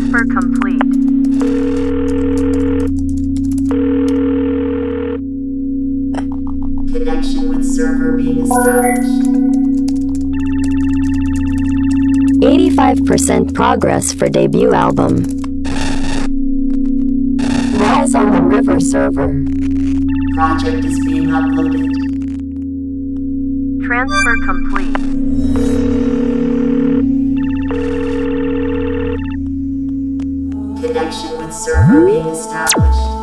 Transfer complete. Connection with server being established. 85% progress for debut album. Rise on the River server. Project is being uploaded. Transfer complete. Connection with server being established.